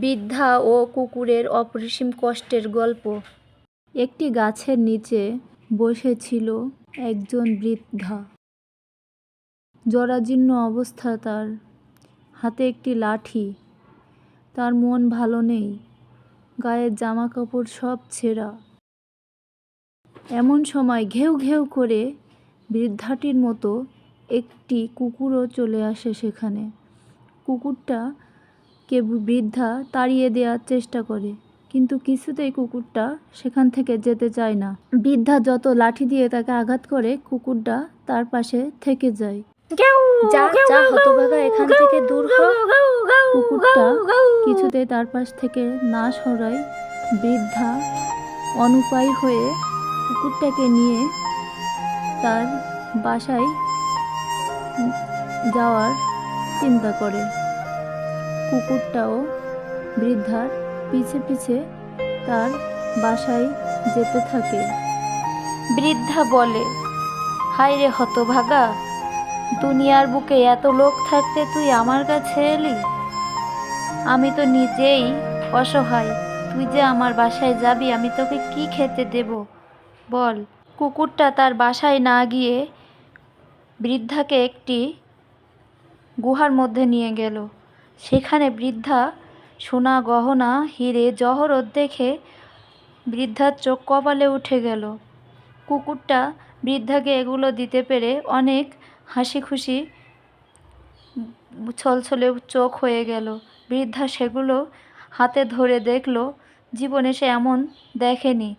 বৃদ্ধা ও কুকুরের অপরিসীম কষ্টের গল্প। একটি গাছের নিচে বসেছিল একজন বৃদ্ধা। জরাজীর্ণ অবস্থা তার, হাতে একটি লাঠি। তার মন ভালো নেই, গায়ের জামা কাপড় সব ছেঁড়া। এমন সময় ঘেউ ঘেউ করে বৃদ্ধাটির মতো একটি কুকুরও চলে আসে সেখানে। কুকুরটাকে বৃদ্ধা তাড়িয়ে দেওয়ার চেষ্টা করে, কিন্তু কিছুতেই কুকুরটা সেখান থেকে যেতে চায় না। বৃদ্ধা যত লাঠি দিয়ে তাকে আঘাত করে, কুকুরটা তার পাশে থেকে যায়। যা যা হতভাগা, এখান থেকে দূর হ। কুকুরটা কিছুতেই তার পাশ থেকে না সরায়। বৃদ্ধা অনুপায় হয়ে কুকুরটাকে নিয়ে তার বাসায় যাওয়ার চিন্তা করে। কুকুরটাও বৃদ্ধার পিছে পিছে তার বাসায় যেতে থাকে। বৃদ্ধা বলে, হায় রে হতভাগা, দুনিয়ার বুকে এত লোক থাকতে তুই আমার কাছে এলি? আমি তো নিজেই অসহায়, তুই যে আমার বাসায় যাবি, আমি তোকে কি খেতে দেব বল? কুকুরটা তার বাসায় না গিয়ে বৃদ্ধাকে একটি গুহার মধ্যে নিয়ে গেল। সেখানে বৃদ্ধা সোনা গহনা হিরে জহরত দেখে বৃদ্ধার চোখ কপালে উঠে গেল। কুকুরটা বৃদ্ধাকে এগুলো দিতে পেরে অনেক হাসি খুশি ছলছলে চোখ হয়ে গেল। বৃদ্ধা সেগুলো হাতে ধরে দেখল, জীবনে সে এমন দেখেনি।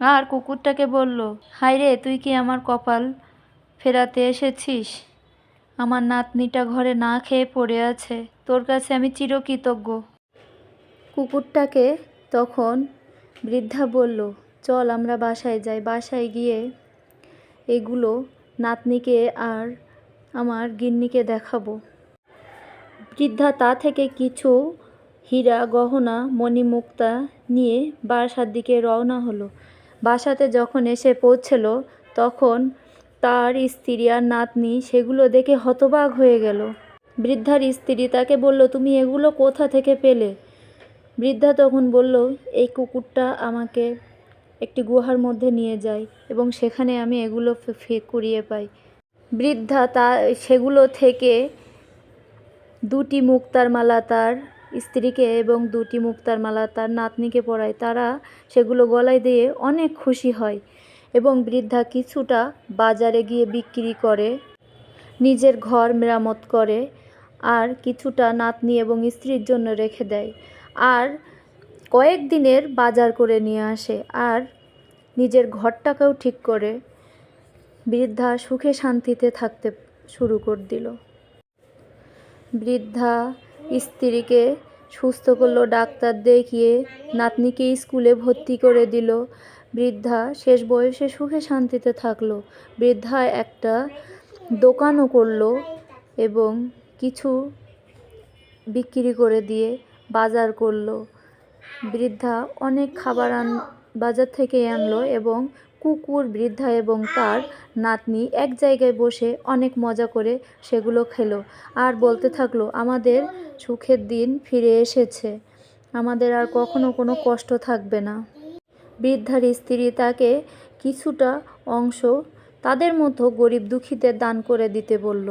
আর কুকুরটাকে বলল, হায় রে, তুই কি আমার কপাল ফেরাতে এসেছিস? আমার নাতনিটা ঘরে না খেয়ে পড়ে আছে, তোর কাছে আমি চিরকৃতজ্ঞ। কুকুরটাকে তখন বৃদ্ধা বলল, চল আমরা বাসায় যাই, বাসায় গিয়ে এগুলো নাতনিকে আর আমার গিন্নিকে দেখাবো। বৃদ্ধা তা থেকে কিছু হীরা গহনা মণিমুক্তা নিয়ে বাসার দিকে রওনা হলো। বাসাতে যখন এসে পৌঁছল, তখন তার স্ত্রী আর নাতনি সেগুলো দেখে হতবাক হয়ে গেল। বৃদ্ধার স্ত্রী তাকে বলল, তুমি এগুলো কোথা থেকে পেলে? বৃদ্ধা তখন বলল, এই কুকুরটা আমাকে একটি গুহার মধ্যে নিয়ে যায় এবং সেখানে আমি এগুলো কুড়িয়ে পাই। বৃদ্ধা সেগুলো থেকে দুটি মুক্তার মালা তার স্ত্রীকে এবং দুটি মুক্তার মালা তার নাতনিকে পরায়। তারা সেগুলো গলায় দিয়ে অনেক খুশি হয় এবং বৃদ্ধা কিছুটা বাজারে গিয়ে বিক্রি করে, নিজের ঘর মেরামত করে, আর কিছুটা নাতনি এবং স্ত্রীর জন্য রেখে দেয়। আর কয়েকদিনের বাজার করে নিয়ে আসে আর নিজের ঘরটাকেও ঠিক করে বৃদ্ধা সুখে শান্তিতে থাকতে শুরু করে দিল। বৃদ্ধা স্ত্রীকে সুস্থ করলো, ডাক্তার দেখিয়ে নাতনিকে স্কুলে ভর্তি করে দিল। বৃদ্ধা শেষ বয়সে সুখে শান্তিতে থাকলো। বৃদ্ধা একটা দোকানও করলো এবং কিছু বিক্রি করে দিয়ে বাজার করলো। বৃদ্ধা অনেক খাবার বাজার থেকে আনলো এবং কুকুর, বৃদ্ধা এবং তার নাতনি এক জায়গায় বসে অনেক মজা করে সেগুলো খেলো আর বলতে থাকলো, আমাদের সুখের দিন ফিরে এসেছে, আমাদের আর কখনো কোনো কষ্ট থাকবে না। বৃদ্ধার স্ত্রী তাকে কিছুটা অংশ তাদের মতো গরিব দুঃখীদের দান করে দিতে বলল।